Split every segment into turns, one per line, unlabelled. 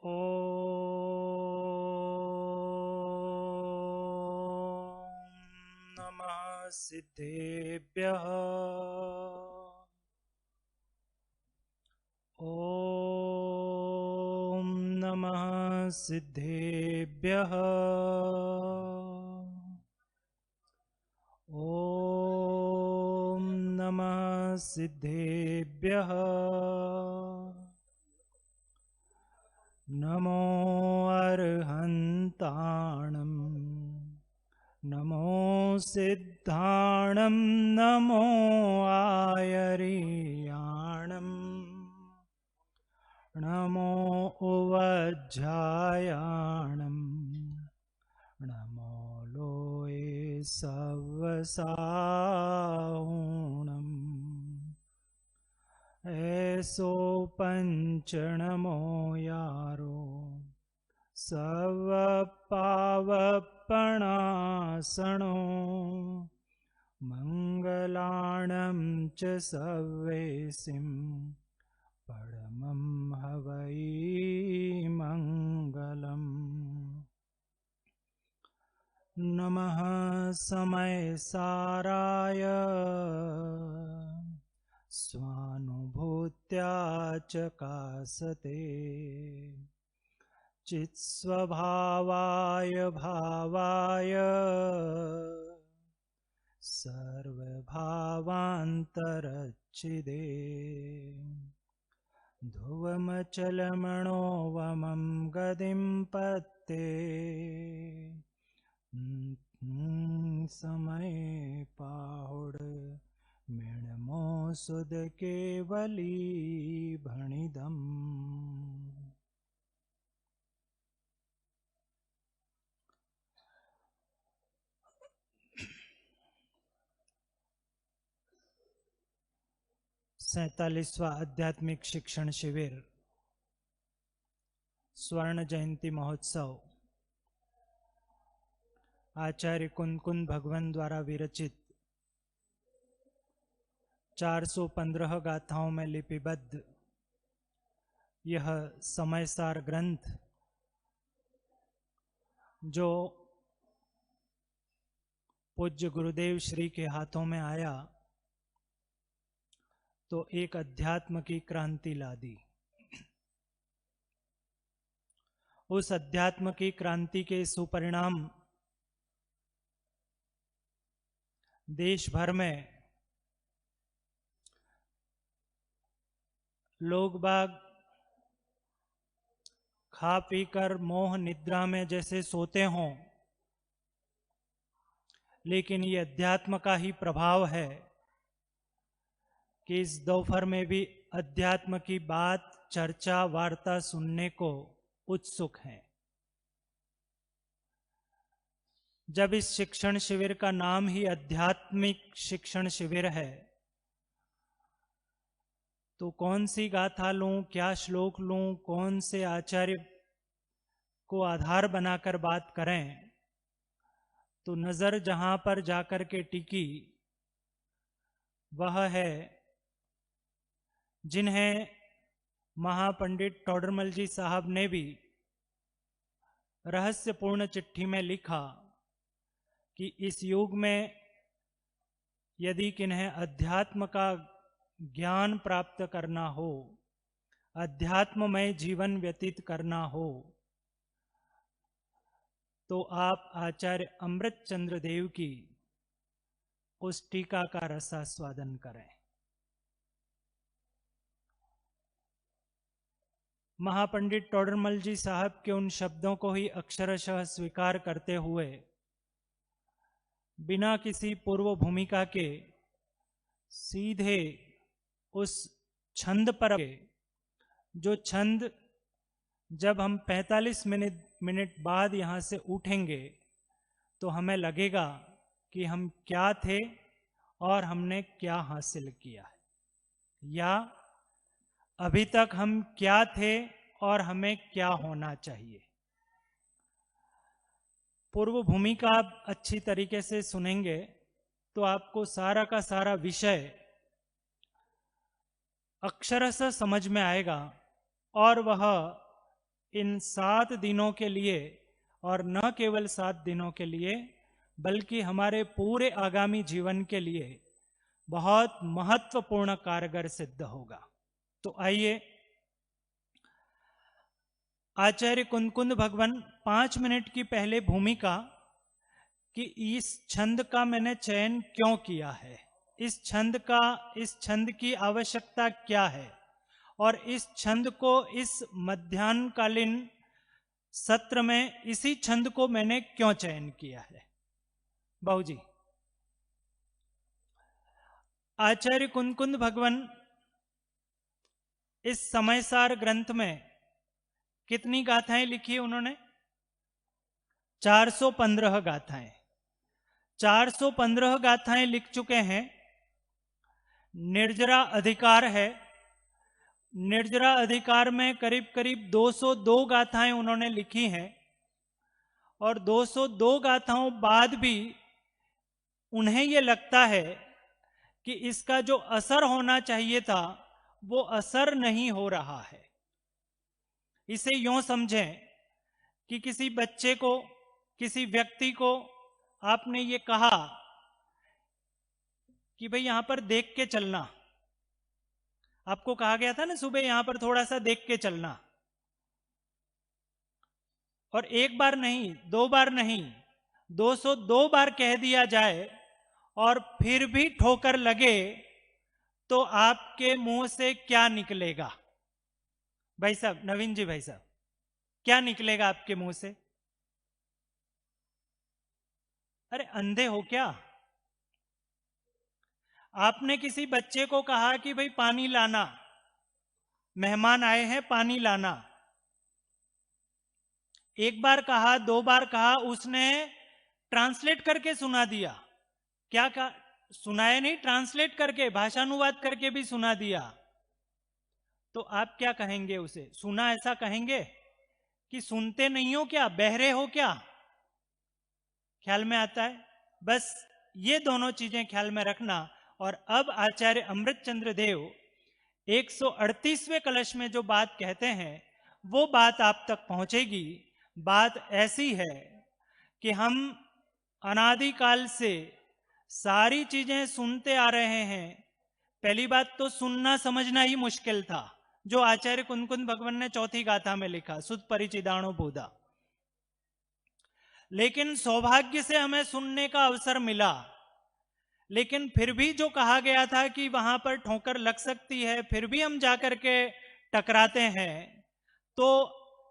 ॐ नमः सिद्धेभ्यः। ॐ नमः सिद्धेभ्यः। ॐ नमः सिद्धेभ्यः। नमो अर्हन्ताणं नमो सिद्धाणं नमो आयर्याणं नमो उवज्झायाणं नमो लोये सवसाहुणम् ऐसो पंचनमो यारो सव पावपणासनो मंगलाणं च सवेसिं परमं हवै मंगलम्। नमः समय साराय स्वानुभूत्या चकासते चित्स्वभावाय भावाय सर्वभावान्तरच्छिदे ध्रुवमचलमणो वमं गदिं पत्ते समय पाहुड मेणमो सुद केवली भणिदम। सैतालीसवां आध्यात्मिक शिक्षण शिविर स्वर्ण जयंती महोत्सव आचार्य कुंदकुंद भगवान द्वारा विरचित 415 गाथाओं में लिपिबद्ध यह समयसार ग्रंथ जो पूज्य गुरुदेव श्री के हाथों में आया तो एक अध्यात्म की क्रांति ला दी। उस अध्यात्म की क्रांति के सुपरिणाम देश भर में लोग बाग खा पी कर मोह निद्रा में जैसे सोते हों, लेकिन ये अध्यात्म का ही प्रभाव है कि इस दोपहर में भी अध्यात्म की बात चर्चा वार्ता सुनने को उत्सुक हैं। जब इस शिक्षण शिविर का नाम ही आध्यात्मिक शिक्षण शिविर है तो कौन सी गाथा लूं, क्या श्लोक लूं, कौन से आचार्य को आधार बनाकर बात करें, तो नजर जहां पर जाकर के टिकी वह है जिन्हें महापंडित टोडरमल जी साहब ने भी रहस्यपूर्ण चिट्ठी में लिखा कि इस युग में यदि किन्हें अध्यात्म का ज्ञान प्राप्त करना हो, अध्यात्ममय जीवन व्यतीत करना हो, तो आप आचार्य अमृतचंद्र देव की उस टीका का रसास्वादन करें। महापंडित टोडरमल जी साहब के उन शब्दों को ही अक्षरशः स्वीकार करते हुए बिना किसी पूर्व भूमिका के सीधे उस छंद पर, जो छंद जब हम 45 मिनट बाद यहाँ से उठेंगे तो हमें लगेगा कि हम क्या थे और हमने क्या हासिल किया है, या अभी तक हम क्या थे और हमें क्या होना चाहिए। पूर्व भूमिका आप अच्छी तरीके से सुनेंगे तो आपको सारा का सारा विषय अक्षरशः समझ में आएगा और वह इन 7 दिनों के लिए, और न केवल 7 दिनों के लिए बल्कि हमारे पूरे आगामी जीवन के लिए बहुत महत्वपूर्ण कारगर सिद्ध होगा। तो आइए, आचार्य कुंद भगवान 5 मिनट की पहले भूमिका कि इस छंद का मैंने चयन क्यों किया है, इस छंद की आवश्यकता क्या है, और इस छंद को इस मध्याह्नकालीन सत्र में इसी छंद को मैंने क्यों चयन किया है। बाबू जी, आचार्य कुंद भगवान इस समयसार ग्रंथ में कितनी गाथाएं लिखी उन्होंने? 415 गाथाएं। 415 गाथाएं लिख चुके हैं। निर्जरा अधिकार है, निर्जरा अधिकार में करीब करीब 202 गाथाएं उन्होंने लिखी हैं, और 202 गाथाओं बाद भी उन्हें यह लगता है कि इसका जो असर होना चाहिए था वो असर नहीं हो रहा है। इसे यूं समझें कि किसी बच्चे को, किसी व्यक्ति को आपने ये कहा कि भाई यहां पर देख के चलना, आपको कहा गया था ना सुबह यहां पर थोड़ा सा देख के चलना, और एक बार नहीं, 2 बार नहीं, 202 बार कह दिया जाए और फिर भी ठोकर लगे तो आपके मुंह से क्या निकलेगा? भाई साहब, नवीन जी भाई साहब, क्या निकलेगा आपके मुंह से? अरे अंधे हो क्या? आपने किसी बच्चे को कहा कि भाई पानी लाना, मेहमान आए हैं पानी लाना, एक बार कहा, 2 बार कहा, उसने ट्रांसलेट करके सुना दिया। क्या कहा? सुनाया नहीं, ट्रांसलेट करके, भाषानुवाद करके भी सुना दिया। तो आप क्या कहेंगे उसे? सुना ऐसा कहेंगे कि सुनते नहीं हो क्या, बहरे हो क्या? ख्याल में आता है? बस ये दोनों चीजें ख्याल में रखना। और अब आचार्य अमृतचंद्र देव 138वें कलश में जो बात कहते हैं वो बात आप तक पहुंचेगी। बात ऐसी है कि हम अनादिकाल से सारी चीजें सुनते आ रहे हैं। पहली बात तो सुनना समझना ही मुश्किल था, जो आचार्य कुंद भगवान ने चौथी गाथा में लिखा, सुत परिचिदाणो बोधा। लेकिन सौभाग्य से हमें सुनने का अवसर मिला, लेकिन फिर भी जो कहा गया था कि वहां पर ठोकर लग सकती है, फिर भी हम जाकर के टकराते हैं, तो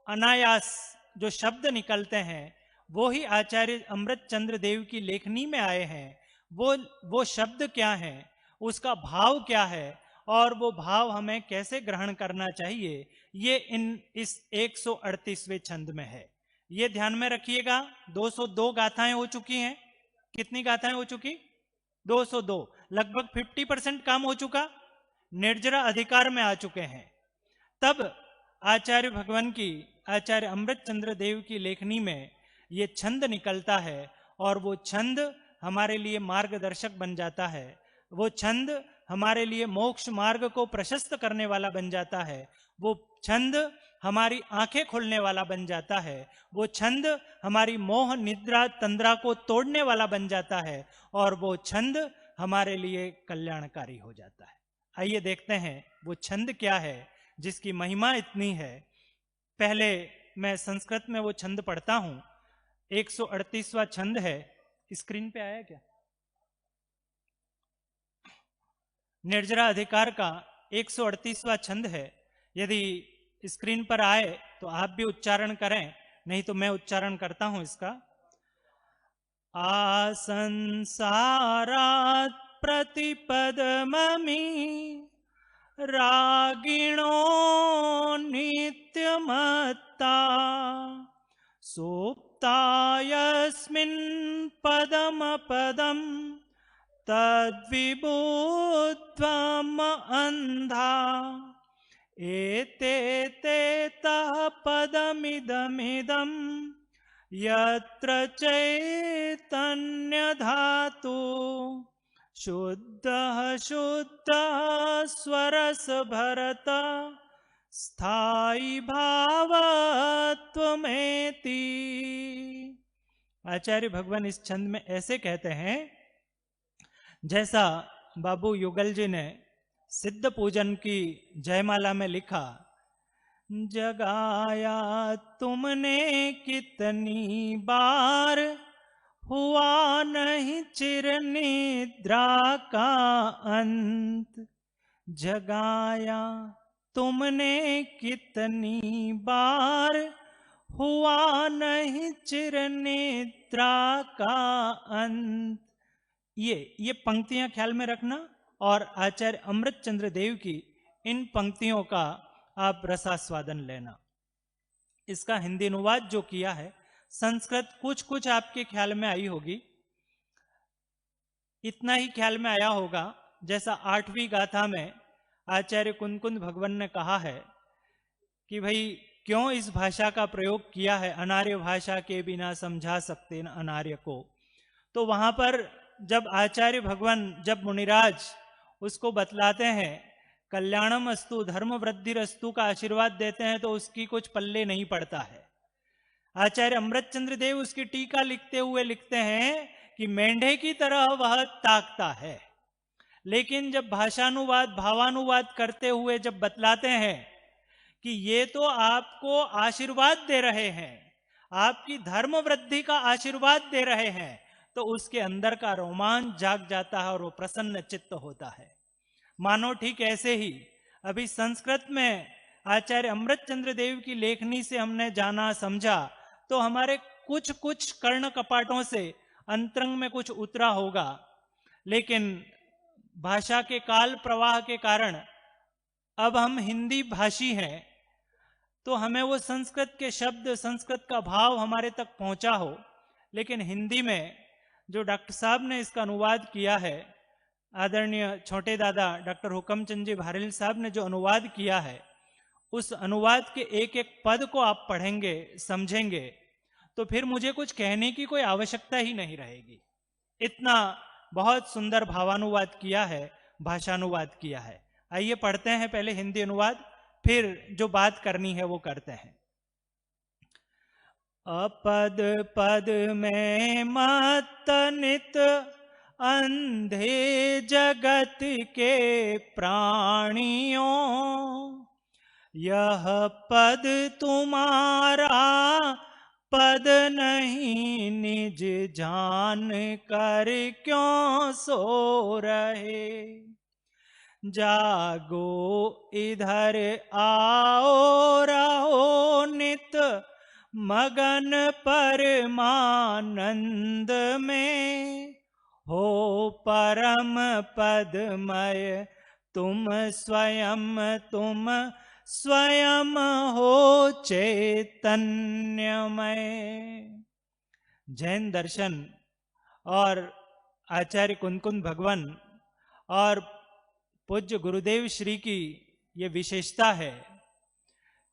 अनायास जो शब्द निकलते हैं वो ही आचार्य अमृतचंद्र देव की लेखनी में आए हैं। वो शब्द क्या है, उसका भाव क्या है, और वो भाव हमें कैसे ग्रहण करना चाहिए, ये इस 138वें छंद में है। ये ध्यान में रखिएगा। 202 गाथाएं हो चुकी हैं। कितनी गाथाएं हो चुकी? 202। लगभग 50% काम हो चुका, निर्जरा अधिकार में आ चुके हैं। तब आचार्य भगवान की, आचार्य अमृतचंद्र देव की लेखनी में ये छंद निकलता है, और वो छंद हमारे लिए मार्गदर्शक बन जाता है। वो छंद हमारे लिए मोक्ष मार्ग को प्रशस्त करने वाला बन जाता है। वो छंद हमारी आंखें खोलने वाला बन जाता है। वो छंद हमारी मोह निद्रा तंद्रा को तोड़ने वाला बन जाता है, और वो छंद हमारे लिए कल्याणकारी हो जाता है। आइए देखते हैं वो छंद क्या है जिसकी महिमा इतनी है। पहले मैं संस्कृत में वो छंद पढ़ता हूं। 138वां छंद है। स्क्रीन पे आया क्या? निर्जरा अधिकार का 138वां छंद है। यदि स्क्रीन पर आए तो आप भी उच्चारण करें, नहीं तो मैं उच्चारण करता हूं इसका। आसंसारात् प्रतिपदममि रागिणो नित्यमत्ता सोप्तायस्मिन् पदमपदम् तद्विबुध्वम् अंधा एते तः पदमिदमिदम् यत्र चैतन्य धातु शुद्धः शुद्धः स्वरस भरत स्थाई भावत्वमेति। आचार्य भगवान इस छंद में ऐसे कहते हैं, जैसा बाबू युगल जी ने सिद्ध पूजन की जयमाला में लिखा, जगाया तुमने कितनी बार, हुआ नहीं चिर निद्रा का अंत। जगाया तुमने कितनी बार, हुआ नहीं चिर निद्रा का अंत। ये पंक्तियां ख्याल में रखना और आचार्य अमृतचंद्र देव की इन पंक्तियों का आप रसास्वादन लेना। इसका हिंदी अनुवाद जो किया है, संस्कृत कुछ कुछ आपके ख्याल में आई होगी, इतना ही ख्याल में आया होगा जैसा 8वीं गाथा में आचार्य कुंदकुंद भगवान ने कहा है कि भाई क्यों इस भाषा का प्रयोग किया है, अनार्य भाषा के बिना समझा सकते न अनार्य को। तो वहां पर जब आचार्य भगवान, जब मुनिराज उसको बतलाते हैं, कल्याणम अस्तु धर्म वृद्धि रस्तु का आशीर्वाद देते हैं, तो उसकी कुछ पल्ले नहीं पड़ता है। आचार्य अमृतचंद्र देव उसकी टीका लिखते हुए लिखते हैं कि मेंढे की तरह वह ताकता है, लेकिन जब भाषानुवाद भावानुवाद करते हुए जब बतलाते हैं कि ये तो आपको आशीर्वाद दे रहे हैं, आपकी धर्म वृद्धि का आशीर्वाद दे रहे हैं, तो उसके अंदर का रोमांच जाग जाता है और वो प्रसन्न चित्त होता है। मानो ठीक ऐसे ही अभी संस्कृत में आचार्य अमृतचंद्र देव की लेखनी से हमने जाना समझा, तो हमारे कुछ कुछ कर्ण कपाटों से अंतरंग में कुछ उतरा होगा, लेकिन भाषा के काल प्रवाह के कारण अब हम हिंदी भाषी हैं, तो हमें वो संस्कृत के शब्द, संस्कृत का भाव हमारे तक पहुंचा हो। लेकिन हिंदी में जो डॉक्टर साहब ने इसका अनुवाद किया है, आदरणीय छोटे दादा डॉक्टर हुकमचंद जी भारेल साहब ने जो अनुवाद किया है, उस अनुवाद के एक एक पद को आप पढ़ेंगे, समझेंगे, तो फिर मुझे कुछ कहने की कोई आवश्यकता ही नहीं रहेगी। इतना बहुत सुंदर भावानुवाद किया है, भाषानुवाद किया है। आइए पढ़ते हैं पहले हिंदी अनुवाद, फिर जो बात करनी है वो करते हैं। अपद पद में मत नित अंधे जगत के प्राणियों, यह पद तुम्हारा पद नहीं, निज जान कर क्यों सो रहे। जागो इधर आओ रहो नित मगन परमानंद में, हो परम पदमय तुम स्वयं हो चैतन्यमय। जैन दर्शन और आचार्य कुंदकुंद भगवान और पूज्य गुरुदेव श्री की ये विशेषता है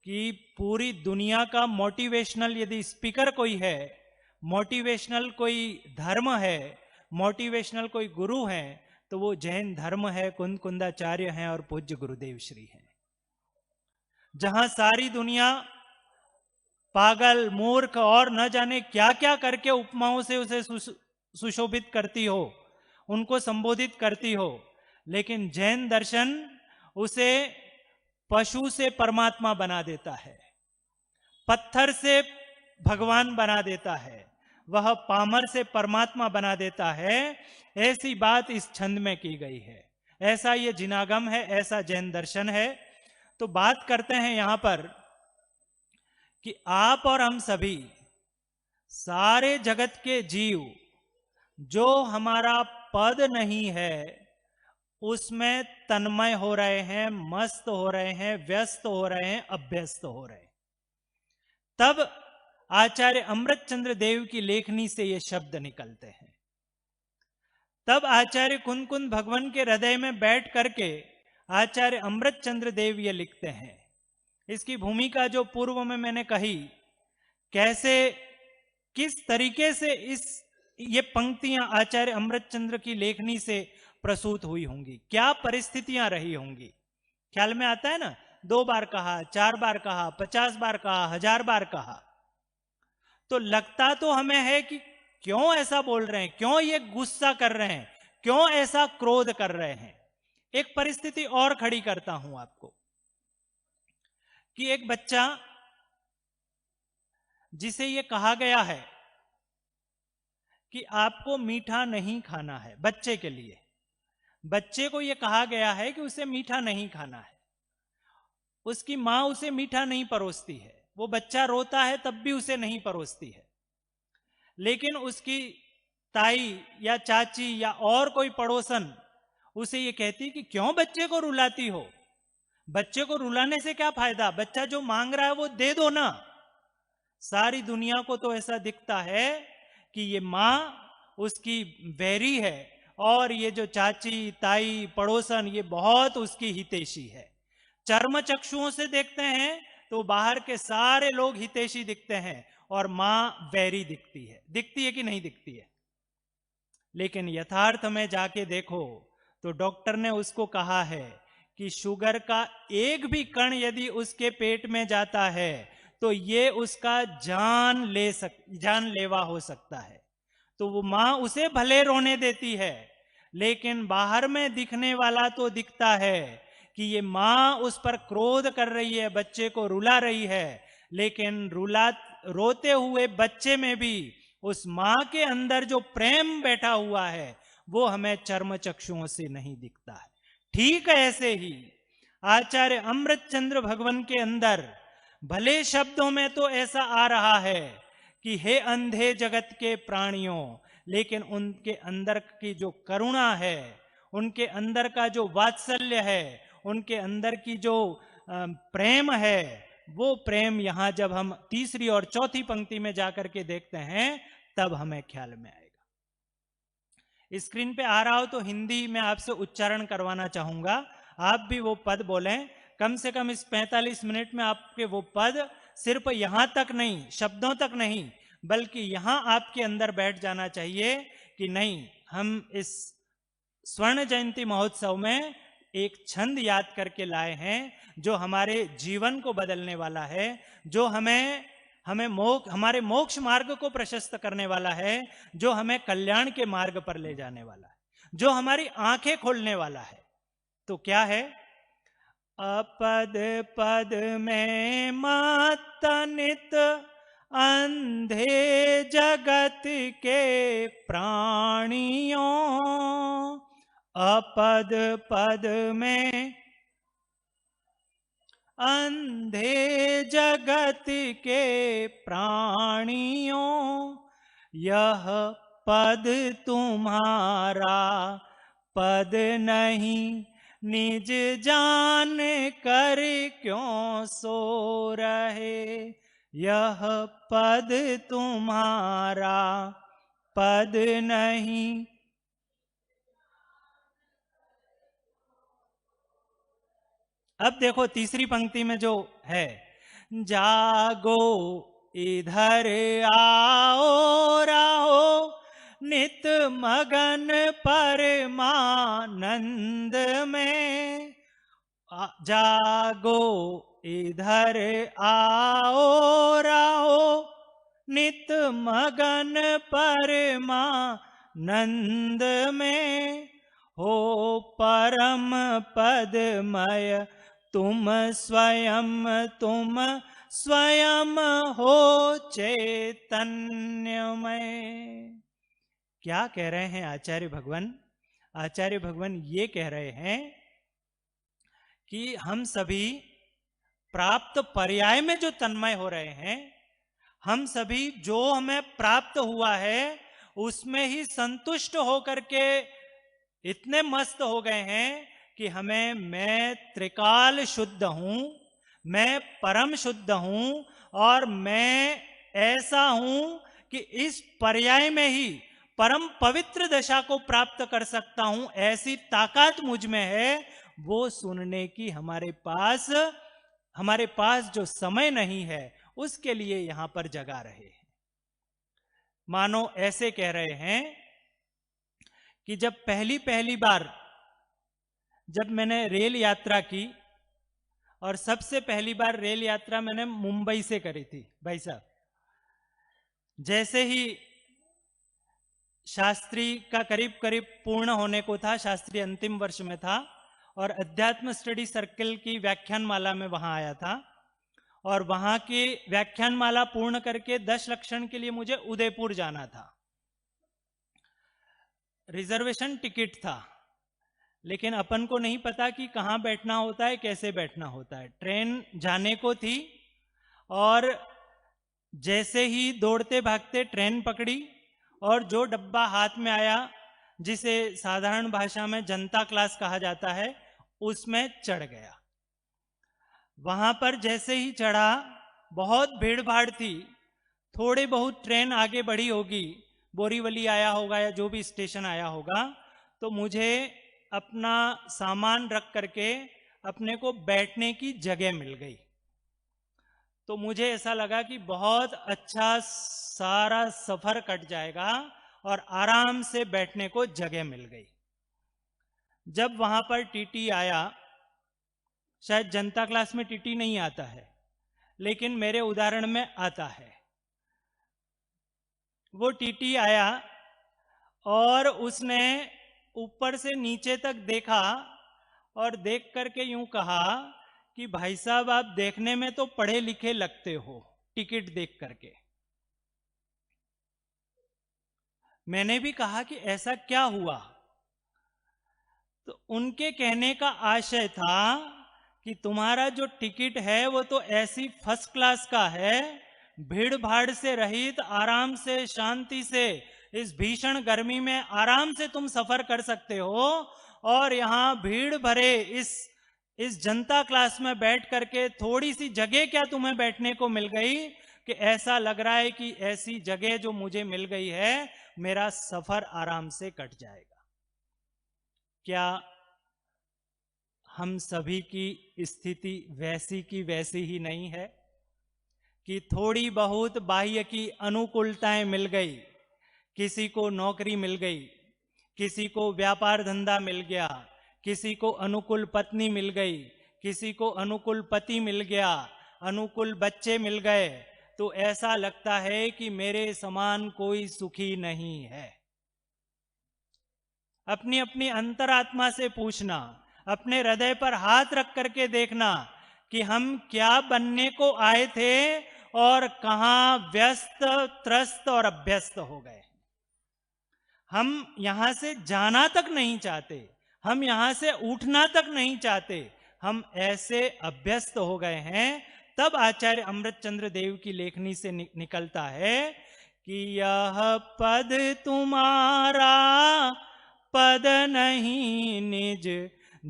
कि पूरी दुनिया का मोटिवेशनल यदि स्पीकर कोई है, मोटिवेशनल कोई धर्म है, मोटिवेशनल कोई गुरु है, तो वो जैन धर्म है, कुंदकुंदाचार्य हैं और पूज्य गुरुदेव श्री हैं। जहां सारी दुनिया पागल, मूर्ख और न जाने क्या क्या करके उपमाओं से उसे सुशोभित करती हो, उनको संबोधित करती हो, लेकिन जैन दर्शन उसे पशु से परमात्मा बना देता है, पत्थर से भगवान बना देता है, वह पामर से परमात्मा बना देता है। ऐसी बात इस छंद में की गई है, ऐसा ये जिनागम है, ऐसा जैन दर्शन है। तो बात करते हैं यहां पर कि आप और हम सभी सारे जगत के जीव जो हमारा पद नहीं है उसमें तन्मय हो रहे हैं, मस्त हो रहे हैं, व्यस्त हो रहे हैं, अभ्यस्त हो रहे हैं। तब आचार्य अमृतचंद्र देव की लेखनी से ये शब्द निकलते हैं। तब आचार्य कुंदकुंद भगवान के हृदय में बैठ करके आचार्य अमृतचंद्र देव ये लिखते हैं। इसकी भूमिका जो पूर्व में मैंने कही, कैसे किस तरीके से ये पंक्तियां आचार्य अमृतचंद्र की लेखनी से प्रसूत हुई होंगी, क्या परिस्थितियां रही होंगी। ख्याल में आता है ना, 2 बार कहा, 4 बार कहा, 50 बार कहा, 1000 बार कहा, तो लगता तो हमें है कि क्यों ऐसा बोल रहे हैं, क्यों ये गुस्सा कर रहे हैं, क्यों ऐसा क्रोध कर रहे हैं। एक परिस्थिति और खड़ी करता हूं आपको कि एक बच्चा जिसे ये कहा गया है कि आपको मीठा नहीं खाना है, बच्चे के लिए, बच्चे को ये कहा गया है कि उसे मीठा नहीं खाना है, उसकी मां उसे मीठा नहीं परोसती है, वो बच्चा रोता है तब भी उसे नहीं परोसती है, लेकिन उसकी ताई या चाची या और कोई पड़ोसन उसे ये कहती कि क्यों बच्चे को रुलाती हो, बच्चे को रुलाने से क्या फायदा, बच्चा जो मांग रहा है वो दे दो ना। सारी दुनिया को तो ऐसा दिखता है कि ये मां उसकी वैरी है और ये जो चाची ताई पड़ोसन ये बहुत उसकी हितैषी है। चर्म चक्षुओं से देखते हैं तो बाहर के सारे लोग हितैषी दिखते हैं और मां वैरी दिखती है कि नहीं दिखती है। लेकिन यथार्थ में जाके देखो तो डॉक्टर ने उसको कहा है कि शुगर का एक भी कण यदि उसके पेट में जाता है तो ये उसका जानलेवा हो सकता है। तो वो मां उसे भले रोने देती है, लेकिन बाहर में दिखने वाला तो दिखता है कि ये मां उस पर क्रोध कर रही है, बच्चे को रुला रही है, लेकिन रोते हुए बच्चे में भी उस मां के अंदर जो प्रेम बैठा हुआ है वो हमें चर्म चक्षुओं से नहीं दिखता है। ठीक ऐसे ही आचार्य अमृतचंद्र भगवान के अंदर भले शब्दों में तो ऐसा आ रहा है कि हे अंधे जगत के प्राणियों, लेकिन उनके अंदर की जो करुणा है, उनके अंदर का जो वात्सल्य है, उनके अंदर की जो प्रेम है, वो प्रेम यहां जब हम तीसरी और चौथी पंक्ति में जाकर के देखते हैं तब हमें ख्याल में आएगा। स्क्रीन पे आ रहा हो तो हिंदी में आपसे उच्चारण करवाना चाहूंगा, आप भी वो पद बोलें। कम से कम इस 45 मिनट में आपके वो पद सिर्फ यहां तक नहीं, शब्दों तक नहीं, बल्कि यहां आपके अंदर बैठ जाना चाहिए कि नहीं, हम इस स्वर्ण जयंती महोत्सव में एक छंद याद करके लाए हैं जो हमारे जीवन को बदलने वाला है, जो हमारे मोक्ष मार्ग को प्रशस्त करने वाला है, जो हमें कल्याण के मार्ग पर ले जाने वाला है, जो हमारी आंखें खोलने वाला है। तो क्या है? अपद पद में मतनित अंधे जगत के प्राणियों, अपद पद में अंधे जगत के प्राणियों, यह पद तुम्हारा पद नहीं, निज जान कर क्यों सो रहे, यह पद तुम्हारा पद नहीं। अब देखो तीसरी पंक्ति में जो है, जागो इधर आओ रहो नित मगन परमानंद में, जागो इधर आओ रहो नित मगन परमानंद में, हो परम पदमय तुम स्वयं हो चैतन्यमय। क्या कह रहे हैं आचार्य भगवान? आचार्य भगवान ये कह रहे हैं कि हम सभी प्राप्त पर्याय में जो तन्मय हो रहे हैं, हम सभी जो हमें प्राप्त हुआ है उसमें ही संतुष्ट होकर के इतने मस्त हो गए हैं कि मैं त्रिकाल शुद्ध हूं, मैं परम शुद्ध हूं और मैं ऐसा हूं कि इस पर्याय में ही परम पवित्र दशा को प्राप्त कर सकता हूं, ऐसी ताकत मुझ में है। वो सुनने की हमारे पास जो समय नहीं है उसके लिए यहां पर जगा रहे हैं। मानो ऐसे कह रहे हैं कि जब पहली बार जब मैंने रेल यात्रा की और सबसे पहली बार रेल यात्रा मैंने मुंबई से करी थी भाई साहब। जैसे ही शास्त्री का करीब करीब पूर्ण होने को था, शास्त्री अंतिम वर्ष में था, और अध्यात्म स्टडी सर्कल की व्याख्यानमाला में वहां आया था, और वहां की व्याख्यानमाला पूर्ण करके 10 लक्षण के लिए मुझे उदयपुर जाना था। रिजर्वेशन टिकट था, लेकिन अपन को नहीं पता कि कहाँ बैठना होता है, कैसे बैठना होता है। ट्रेन जाने को थी और जैसे ही दौड़ते भागते ट्रेन पकड़ी और जो डब्बा हाथ में आया, जिसे साधारण भाषा में जनता क्लास कहा जाता है, उसमें चढ़ गया। वहां पर जैसे ही चढ़ा, बहुत भीड़ भाड़ थी, थोड़ी बहुत ट्रेन आगे बढ़ी होगी, बोरीवली आया होगा या जो भी स्टेशन आया होगा, तो मुझे अपना सामान रख करके अपने को बैठने की जगह मिल गई। तो मुझे ऐसा लगा कि बहुत अच्छा सारा सफर कट जाएगा और आराम से बैठने को जगह मिल गई। जब वहां पर टीटी आया, शायद जनता क्लास में टीटी नहीं आता है, लेकिन मेरे उदाहरण में आता है। वो टीटी आया और उसने ऊपर से नीचे तक देखा और देख करके यूं कहा कि भाई साहब, आप देखने में तो पढ़े लिखे लगते हो टिकट देख करके। मैंने भी कहा कि ऐसा क्या हुआ? तो उनके कहने का आशय था कि तुम्हारा जो टिकट है वो तो ऐसी फर्स्ट क्लास का है, भीड़ भाड़ से रहित, आराम से, शांति से, इस भीषण गर्मी में आराम से तुम सफर कर सकते हो, और यहां भीड़ भरे इस जनता क्लास में बैठ करके थोड़ी सी जगह क्या तुम्हें बैठने को मिल गई कि ऐसा लग रहा है कि ऐसी जगह जो मुझे मिल गई है, मेरा सफर आराम से कट जाएगा। क्या हम सभी की स्थिति वैसी की वैसी ही नहीं है कि थोड़ी बहुत बाह्य की अनुकूलताएं मिल गई, किसी को नौकरी मिल गई, किसी को व्यापार धंधा मिल गया, किसी को अनुकूल पत्नी मिल गई, किसी को अनुकूल पति मिल गया, अनुकूल बच्चे मिल गए, तो ऐसा लगता है कि मेरे समान कोई सुखी नहीं है। अपनी अपनी अंतरात्मा से पूछना, अपने हृदय पर हाथ रख करके देखना कि हम क्या बनने को आए थे और कहां व्यस्त, त्रस्त और अभ्यस्त हो गए। हम यहां से जाना तक नहीं चाहते, हम यहां से उठना तक नहीं चाहते, हम ऐसे अभ्यस्त हो गए हैं। तब आचार्य अमृतचंद्र देव की लेखनी से निकलता है कि यह पद तुम्हारा पद नहीं, निज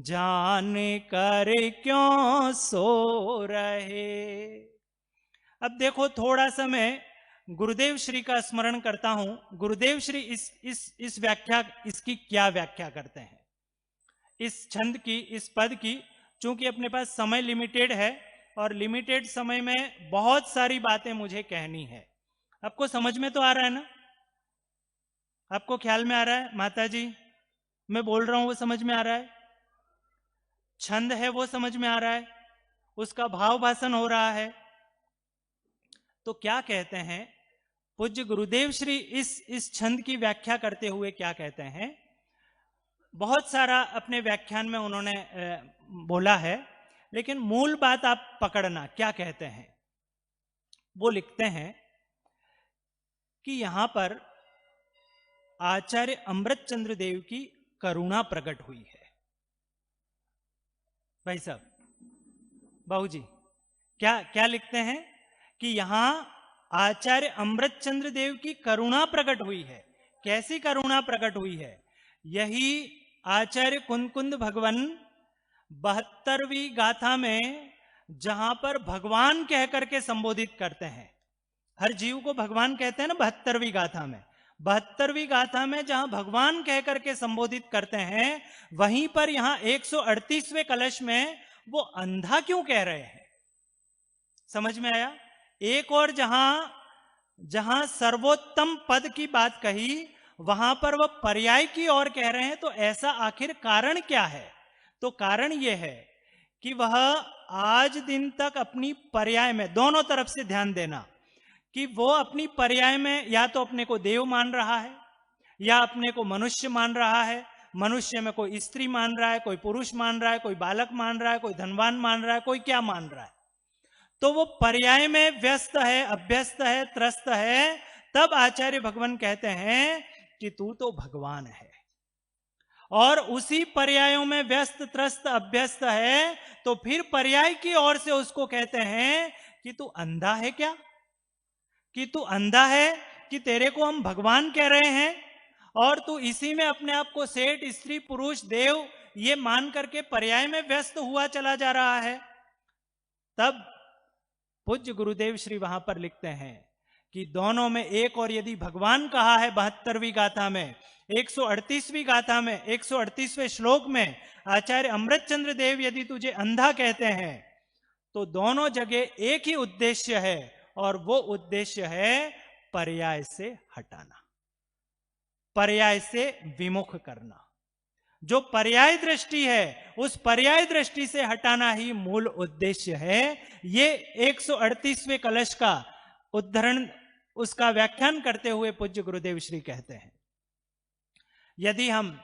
जान कर क्यों सो रहे। अब देखो, थोड़ा सा मैं गुरुदेव श्री का स्मरण करता हूं। गुरुदेव श्री इस व्याख्या, इसकी क्या व्याख्या करते हैं इस छंद की, इस पद की। चूंकि अपने पास समय लिमिटेड है और लिमिटेड समय में बहुत सारी बातें मुझे कहनी है। आपको समझ में तो आ रहा है ना? आपको ख्याल में आ रहा है? माता जी, मैं बोल रहा हूं वो समझ में आ रहा है? छंद है वो समझ में आ रहा है? उसका भाव भाषण हो रहा है? तो क्या कहते हैं पूज्य गुरुदेव श्री इस छंद की व्याख्या करते हुए? क्या कहते हैं? बहुत सारा अपने व्याख्यान में उन्होंने बोला है, लेकिन मूल बात आप पकड़ना। क्या कहते हैं? वो लिखते हैं कि यहां पर आचार्य अमृतचंद्र देव की करुणा प्रकट हुई है। भाई साहब, बाबू जी, क्या लिखते हैं कि यहां आचार्य अमृतचंद्र देव की करुणा प्रकट हुई है। कैसी करुणा प्रकट हुई है? यही आचार्य कुंद भगवान 72वीं गाथा में, जहां पर भगवान कह करके संबोधित करते हैं, हर जीव को भगवान कहते हैं ना 72वीं गाथा में। 72वीं गाथा में जहां भगवान कह करके संबोधित करते हैं, वहीं पर यहां 138वें कलश में वो अंधा क्यों कह रहे हैं? समझ में आया? एक और जहां सर्वोत्तम पद की बात कही, वहां पर वह पर्याय की ओर कह रहे हैं। तो ऐसा आखिर कारण क्या है? तो कारण यह है कि वह आज दिन तक अपनी पर्याय में, दोनों तरफ से ध्यान देना, कि वो अपनी पर्याय में या तो अपने को देव मान रहा है या अपने को मनुष्य मान रहा है। मनुष्य में कोई स्त्री मान रहा है, कोई पुरुष मान रहा है, कोई बालक मान रहा है, कोई धनवान मान रहा है, कोई क्या मान रहा है। तो वो पर्याय में व्यस्त है, अभ्यस्त है, त्रस्त है। तब आचार्य भगवान कहते हैं कि तू तो भगवान है। और उसी पर्यायों में व्यस्त, त्रस्त, अभ्यस्त है, तो फिर पर्याय की ओर से उसको कहते हैं कि तू अंधा है क्या? कि तू अंधा है कि तेरे को हम भगवान कह रहे हैं और तू इसी में अपने आप को सेठ, स्त्री, पुरुष, देव ये मान करके पर्याय में व्यस्त हुआ चला जा रहा है। तब पूज्य गुरुदेव श्री वहां पर लिखते हैं कि दोनों में एक और यदि भगवान कहा है 72वीं गाथा में, 138वीं गाथा में, 138वें श्लोक में आचार्य अमृतचंद्र देव यदि तुझे अंधा कहते हैं, तो दोनों जगह एक ही उद्देश्य है, और वो उद्देश्य है पर्याय से हटाना, पर्याय से विमुख करना। जो पर्याय दृष्टि है उस पर्याय दृष्टि से हटाना ही मूल उद्देश्य है। ये 138वें कलश का उद्धरण, उसका व्याख्यान करते हुए पूज्य गुरुदेव श्री कहते हैं, यदि हम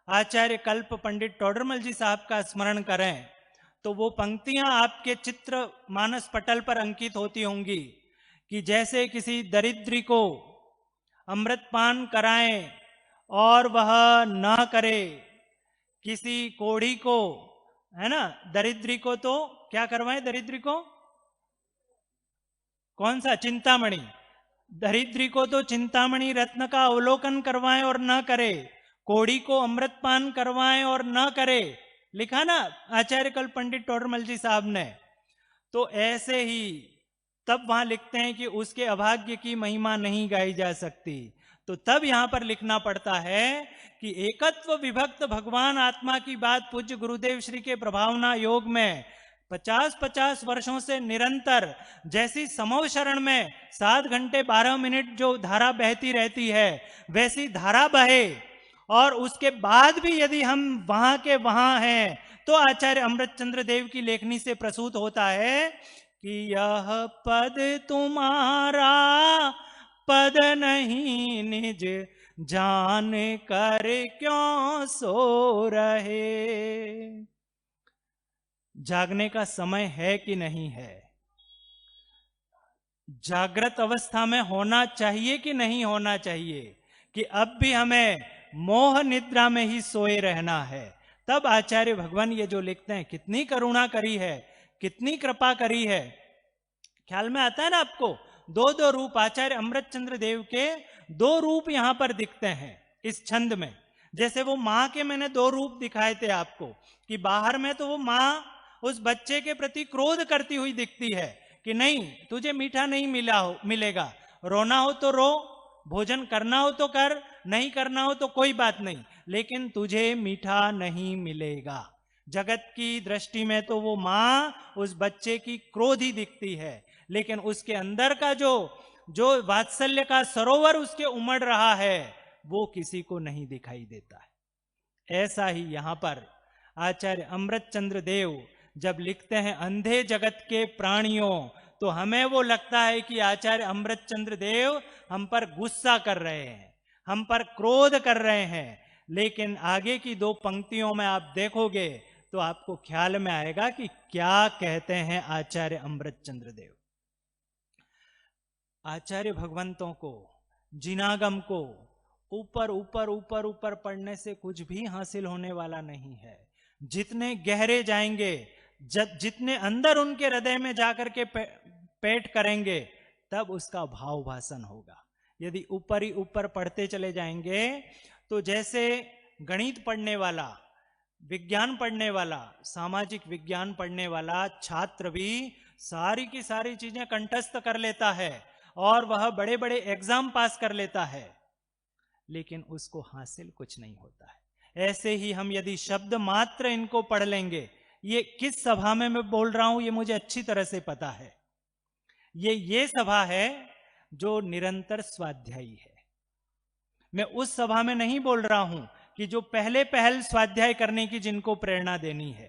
आचार्य कल्प पंडित टोडरमल जी साहब का स्मरण करें तो वो पंक्तियां आपके चित्र मानस पटल पर अंकित होती होंगी कि जैसे किसी दरिद्री को अमृतपान कराएं और वह न करे, किसी कोढ़ी को, है ना, दरिद्री को तो क्या करवाएं? दरिद्री को कौन सा? चिंतामणि। दरिद्री को तो चिंतामणि रत्न का अवलोकन करवाएं और न करे, कोढ़ी को अमृतपान करवाएं और न करे, लिखा ना आचार्य कल पंडित टोडरमल जी साहब ने। तो ऐसे ही तब वहां लिखते हैं कि उसके अभाग्य की महिमा नहीं गाई जा सकती। तो तब यहां पर लिखना पड़ता है कि एकत्व विभक्त भगवान आत्मा की बात पूज्य गुरुदेव श्री के प्रभावना योग में 50-50 वर्षों से निरंतर, जैसी समूह शरण में 7 घंटे 12 मिनट जो धारा बहती रहती है वैसी धारा बहे, और उसके बाद भी यदि हम वहां के वहां हैं तो आचार्य अमृतचंद्र देव की लेखनी से प्रसूत होता है कि यह पद तुम्हारा पद नहीं, निज जान कर क्यों सो रहे। जागने का समय है कि नहीं है? जागृत अवस्था में होना चाहिए कि नहीं होना चाहिए? कि अब भी हमें मोह निद्रा में ही सोए रहना है? तब आचार्य भगवान ये जो लिखते हैं, कितनी करुणा करी है, कितनी कृपा करी है। ख्याल में आता है ना आपको? दो रूप आचार्य अमृतचंद्र देव के, 2 रूप यहां पर दिखते हैं इस छंद में। जैसे वो मां के मैंने 2 रूप दिखाए थे आपको, कि बाहर में तो वो मां उस बच्चे के प्रति क्रोध करती हुई दिखती है कि नहीं तुझे मीठा नहीं मिलेगा, रोना हो तो रो, भोजन करना हो तो कर, नहीं करना हो तो कोई बात नहीं, लेकिन तुझे मीठा नहीं मिलेगा। जगत की दृष्टि में तो वो मां उस बच्चे की क्रोधी दिखती है, लेकिन उसके अंदर का जो वात्सल्य का सरोवर उसके उमड़ रहा है वो किसी को नहीं दिखाई देता है। ऐसा ही यहां पर आचार्य अमृतचंद्र देव जब लिखते हैं अंधे जगत के प्राणियों, तो हमें वो लगता है कि आचार्य अमृतचंद्र देव हम पर गुस्सा कर रहे हैं, हम पर क्रोध कर रहे हैं। लेकिन आगे की 2 पंक्तियों में आप देखोगे तो आपको ख्याल में आएगा कि क्या कहते हैं आचार्य अमृतचंद्र देव। आचार्य भगवंतों को, जिनागम को ऊपर ऊपर ऊपर ऊपर पढ़ने से कुछ भी हासिल होने वाला नहीं है। जितने गहरे जाएंगे, जितने अंदर उनके हृदय में जाकर के पेट करेंगे, तब उसका भाव भाषण होगा। यदि ऊपर ही ऊपर पढ़ते चले जाएंगे तो जैसे गणित पढ़ने वाला, विज्ञान पढ़ने वाला, सामाजिक विज्ञान पढ़ने वाला छात्र भी सारी की सारी चीजें कंठस्थ कर लेता है और वह बड़े बड़े एग्जाम पास कर लेता है, लेकिन उसको हासिल कुछ नहीं होता है। ऐसे ही हम यदि शब्द मात्र इनको पढ़ लेंगे, ये किस सभा में मैं बोल रहा हूं ये मुझे अच्छी तरह से पता है, ये सभा है जो निरंतर स्वाध्यायी है। मैं उस सभा में नहीं बोल रहा हूं कि जो पहल स्वाध्याय करने की जिनको प्रेरणा देनी है।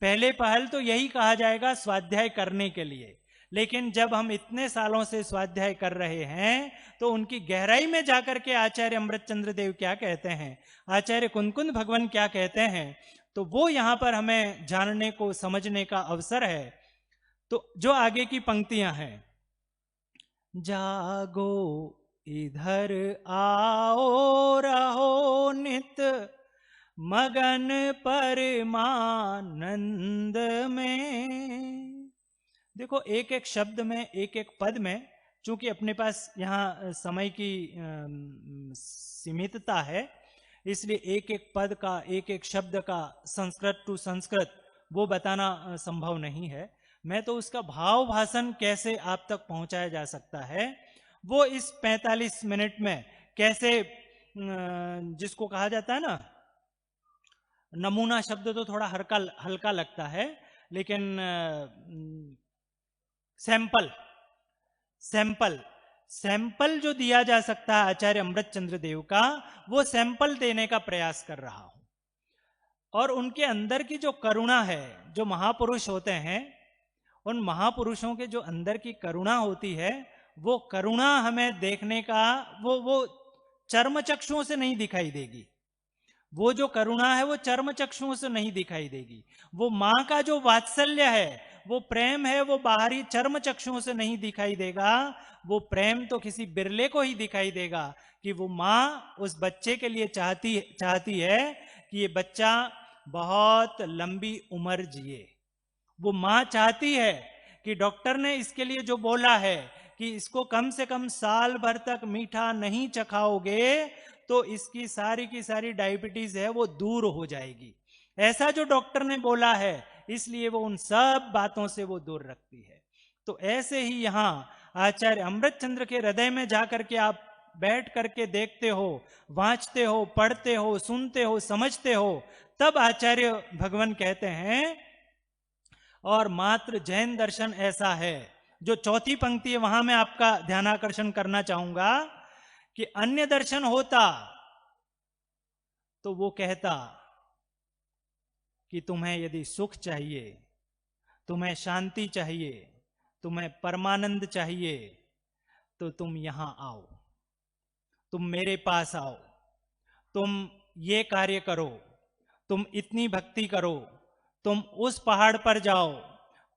पहले पहल तो यही कहा जाएगा स्वाध्याय करने के लिए, लेकिन जब हम इतने सालों से स्वाध्याय कर रहे हैं तो उनकी गहराई में जाकर के आचार्य अमृतचंद्र देव क्या कहते हैं, आचार्य कुंकुंद भगवान क्या कहते हैं, तो वो यहां पर हमें जानने को समझने का अवसर है। तो जो आगे की पंक्तियां हैं, जागो इधर आओ रहो नित मगन परमानंद में। देखो एक एक शब्द में, एक एक पद में, चूंकि अपने पास यहाँ समय की सीमितता है, इसलिए एक एक पद का, एक एक शब्द का संस्कृत टू संस्कृत वो बताना संभव नहीं है। मैं तो उसका भाव भाषण कैसे आप तक पहुंचाया जा सकता है वो इस 45 मिनट में कैसे, जिसको कहा जाता है ना, नमूना शब्द तो थोड़ा हल्का लगता है, लेकिन सैंपल जो दिया जा सकता है आचार्य अमृतचंद्र देव का, वो सैंपल देने का प्रयास कर रहा हूं। और उनके अंदर की जो करुणा है, जो महापुरुष होते हैं, उन महापुरुषों के जो अंदर की करुणा होती है, वो करुणा हमें देखने का, वो चर्म चक्षुओं से नहीं दिखाई देगी। वो जो करुणा है वो चर्म चक्षुओं से नहीं दिखाई देगी। वो माँ का जो वात्सल्य है, वो प्रेम है, वो बाहरी चर्म चक्षुओं से नहीं दिखाई देगा। वो प्रेम तो किसी बिरले को ही दिखाई देगा कि वो माँ उस बच्चे के लिए चाहती है कि ये बच्चा बहुत लंबी उम्र जिए। वो माँ चाहती है कि डॉक्टर ने इसके लिए जो बोला है कि इसको कम से कम साल भर तक मीठा नहीं चखाओगे तो इसकी सारी की सारी डायबिटीज है वो दूर हो जाएगी, ऐसा जो डॉक्टर ने बोला है, इसलिए वो उन सब बातों से वो दूर रखती है। तो ऐसे ही यहाँ आचार्य अमृतचंद्र के हृदय में जाकर के आप बैठ करके देखते हो, वांचते हो, पढ़ते हो, सुनते हो, समझते हो, तब आचार्य भगवान कहते हैं, और मात्र जैन दर्शन ऐसा है। जो चौथी पंक्ति है वहां मैं आपका ध्यानाकर्षण करना चाहूंगा कि अन्य दर्शन होता तो वो कहता कि तुम्हें यदि सुख चाहिए, तुम्हें शांति चाहिए, तुम्हें परमानंद चाहिए, तो तुम यहां आओ, तुम मेरे पास आओ, तुम ये कार्य करो, तुम इतनी भक्ति करो, तुम उस पहाड़ पर जाओ,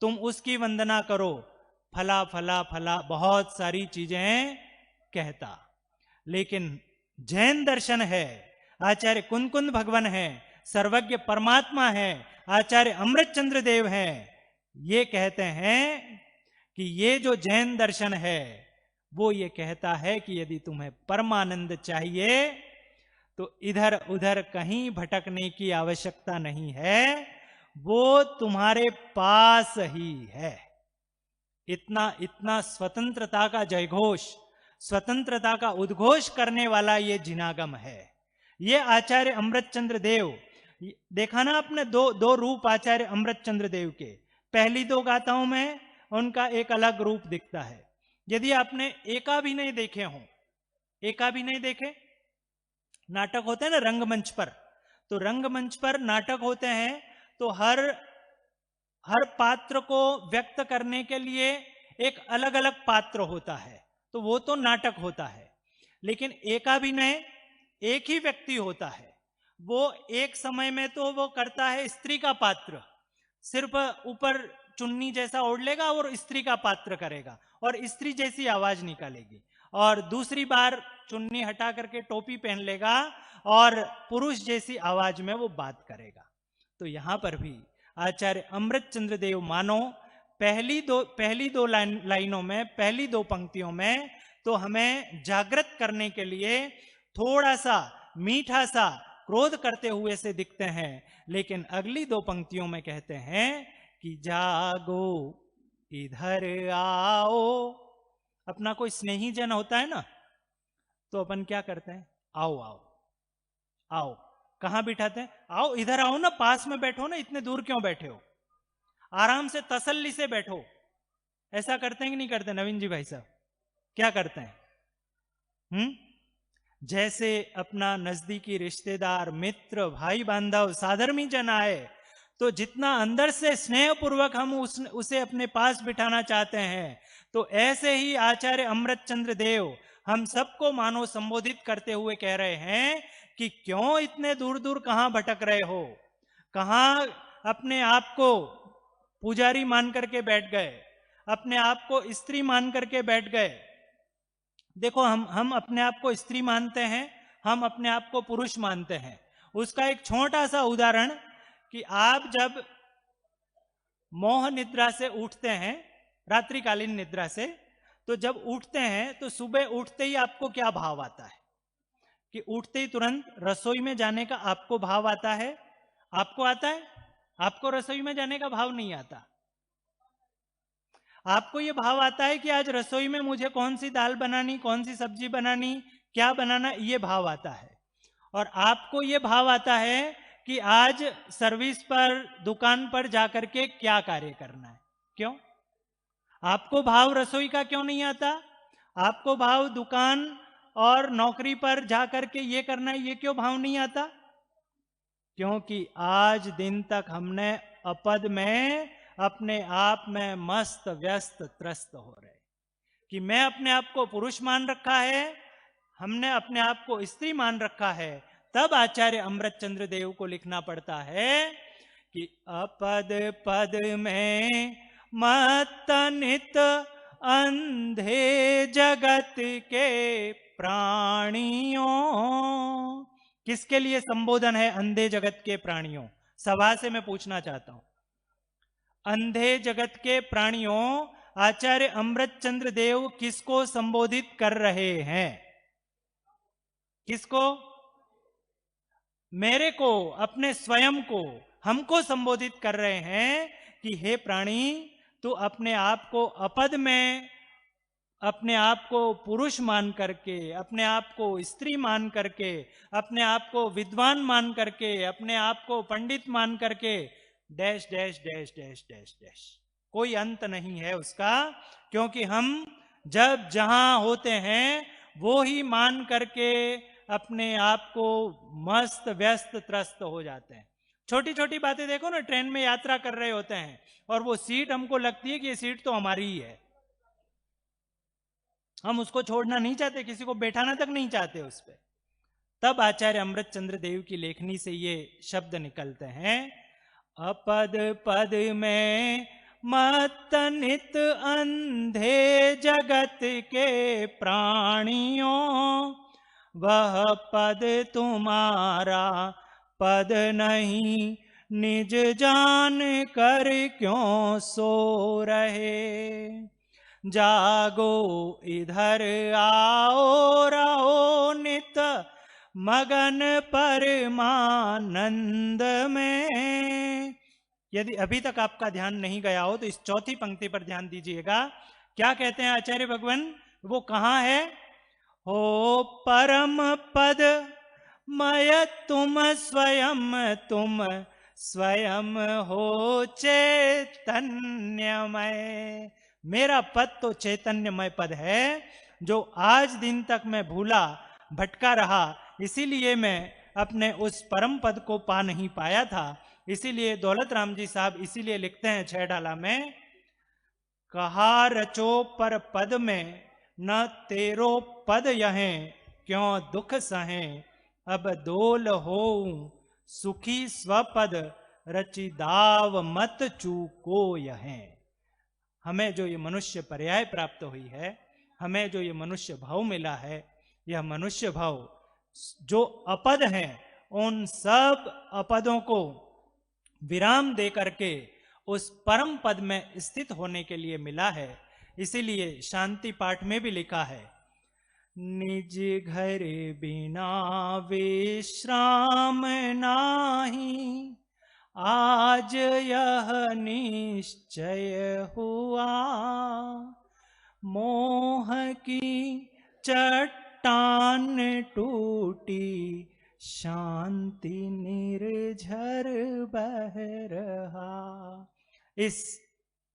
तुम उसकी वंदना करो, फला फला फला बहुत सारी चीजें कहता। लेकिन जैन दर्शन है, आचार्य कुंकुंद भगवान है, सर्वज्ञ परमात्मा है, आचार्य अमृतचंद्र देव हैं, ये कहते हैं कि ये जो जैन दर्शन है वो ये कहता है कि यदि तुम्हें परमानंद चाहिए तो इधर उधर कहीं भटकने की आवश्यकता नहीं है, वो तुम्हारे पास ही है। इतना स्वतंत्रता का जयघोष, स्वतंत्रता का उद्घोष करने वाला ये जिनागम है। ये आचार्य अमृतचंद्र देव, देखा ना आपने दो रूप आचार्य अमृतचंद्र देव के। पहली दो गाथाओं में उनका एक अलग रूप दिखता है। यदि आपने एकाभिनय देखे हो, एकाभिनय देखे, नाटक होते हैं ना रंगमंच पर, तो रंगमंच पर नाटक होते हैं तो हर पात्र को व्यक्त करने के लिए एक अलग अलग पात्र होता है, तो वो तो नाटक होता है। लेकिन एकाभिनय एक ही व्यक्ति होता है, वो एक समय में तो वो करता है स्त्री का पात्र, सिर्फ ऊपर चुन्नी जैसा ओढ़ लेगा और स्त्री का पात्र करेगा और स्त्री जैसी आवाज निकालेगी, और दूसरी बार चुन्नी हटा करके टोपी पहन लेगा और पुरुष जैसी आवाज में वो बात करेगा। तो यहां पर भी आचार्य अमृतचंद्र देव मानो पहली दो लाइनों में, पहली दो पंक्तियों में तो हमें जागृत करने के लिए थोड़ा सा मीठा सा क्रोध करते हुए से दिखते हैं, लेकिन अगली दो पंक्तियों में कहते हैं कि जागो इधर आओ। अपना कोई स्नेही जन होता है ना, तो अपन क्या करते हैं, आओ आओ आओ, कहां बिठाते हैं, आओ इधर आओ ना, पास में बैठो ना, इतने दूर क्यों बैठे हो, आराम से तसल्ली से बैठो। ऐसा करते हैं कि नहीं करते नवीन जी भाई साहब, क्या करते हैं? जैसे अपना नजदीकी रिश्तेदार, मित्र, भाई बांधव, साधर्मी जन आए तो जितना अंदर से स्नेहपूर्वक हम उसे अपने पास बिठाना चाहते हैं, तो ऐसे ही आचार्य अमृतचंद्र देव हम सबको मानो संबोधित करते हुए कह रहे हैं कि क्यों इतने दूर दूर कहां भटक रहे हो, कहां अपने आप को पुजारी मान करके बैठ गए, अपने आप को स्त्री मान करके बैठ गए। देखो, हम अपने आप को स्त्री मानते हैं, हम अपने आप को पुरुष मानते हैं। उसका एक छोटा सा उदाहरण कि आप जब मोह निद्रा से उठते हैं, रात्रिकालीन निद्रा से, तो जब उठते हैं तो सुबह उठते ही आपको क्या भाव आता है? कि उठते ही तुरंत रसोई में जाने का आपको भाव आता है? आपको आता है? आपको रसोई में जाने का भाव नहीं आता। आपको ये भाव आता है कि आज रसोई में मुझे कौन सी दाल बनानी, कौन सी सब्जी बनानी, क्या बनाना, ये भाव आता है। और आपको ये भाव आता है कि आज सर्विस पर, दुकान पर जाकर के क्या कार्य करना है। क्यों? आपको भाव रसोई का क्यों नहीं आता? आपको भाव दुकान और नौकरी पर जाकर के ये करना है, ये क्यों भाव नहीं आता? क्योंकि आज दिन तक हमने अपद में अपने आप में मस्त व्यस्त त्रस्त हो रहे कि मैं अपने आप को पुरुष मान रखा है, हमने अपने आप को स्त्री मान रखा है। तब आचार्य अमृतचंद्र देव को लिखना पड़ता है कि अपद पद में मत नित अंधे जगत के प्राणियों। किसके लिए संबोधन है अंधे जगत के प्राणियों? सभा से मैं पूछना चाहता हूं, अंधे जगत के प्राणियों, आचार्य अमृतचंद्र देव किसको संबोधित कर रहे हैं? किसको? मेरे को, अपने स्वयं को, हमको संबोधित कर रहे हैं कि हे प्राणी, तू अपने आप को अपद में, अपने आप को पुरुष मान करके, अपने आप को स्त्री मान करके, अपने आप को विद्वान मान करके, अपने आप को पंडित मान करके, dash dash dash dash dash dash, कोई अंत नहीं है उसका। क्योंकि हम जब जहां होते हैं वो ही मान करके अपने आप को मस्त व्यस्त त्रस्त हो जाते हैं। छोटी छोटी बातें देखो ना, ट्रेन में यात्रा कर रहे होते हैं और वो सीट हमको लगती है कि ये सीट तो हमारी ही है, हम उसको छोड़ना नहीं चाहते, किसी को बैठाना तक नहीं चाहते उस पर। तब आचार्य अमृतचंद्र देव की लेखनी से ये शब्द निकलते हैं, अपद पद में मत नित अंधे जगत के प्राणियों, वह पद तुम्हारा पद नहीं, निज जान कर क्यों सो रहे। जागो इधर आओ, रहो नित मगन परमानंद में। यदि अभी तक आपका ध्यान नहीं गया हो तो इस चौथी पंक्ति पर ध्यान दीजिएगा। क्या कहते हैं आचार्य भगवान? वो कहां है? हो परम पद मय तुम स्वयं, तुम स्वयं हो चैतन्यमय। मेरा पद तो चैतन्यमय पद है, जो आज दिन तक मैं भूला भटका रहा, इसीलिए मैं अपने उस परम पद को पा नहीं पाया था। इसीलिए दौलत राम जी साहब इसीलिए लिखते हैं छह डाला में, कहा रचो पर पद में, न तेरो पद यहें, क्यों दुख सहें, अब दोल हो सुखी स्वपद, रचि दाव मत चूको यहें। हमें जो ये मनुष्य पर्याय प्राप्त हुई है, हमें जो ये मनुष्य भाव मिला है, यह मनुष्य भाव जो अपद हैं, उन सब अपदों को विराम दे करके उस परम पद में स्थित होने के लिए मिला है। इसीलिए शांति पाठ में भी लिखा है, निज घर बिना विश्राम नाही, आज यह निश्चय हुआ, मोह की चट्टान टूटी, शांति निर्झर बह रहा। इस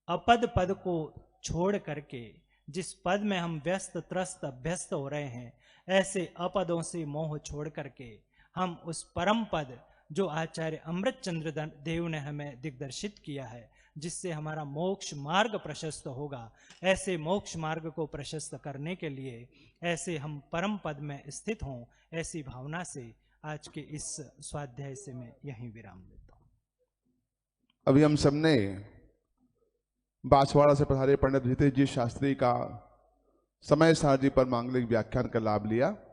अपद पद को छोड़ करके जिस पद में हम व्यस्त त्रस्त अभ्यस्त हो रहे हैं, ऐसे अपदों से मोह छोड़ करके हम उस परम पद जो आचार्य अमृत चंद्र देव ने हमें दिग्दर्शित किया है, जिससे हमारा मोक्ष मार्ग प्रशस्त होगा। ऐसे मोक्ष मार्ग को प्रशस्त करने के लिए ऐसे हम परम पद में स्थित हों, ऐसी भावना से आज के इस स्वाध्याय से मैं यहीं विराम लेता हूं।
अभी हम सबने बांसवाड़ा से पधारे पंडित हितेश जी शास्त्री का समय सारणी पर मांगलिक व्याख्यान का लाभ लिया।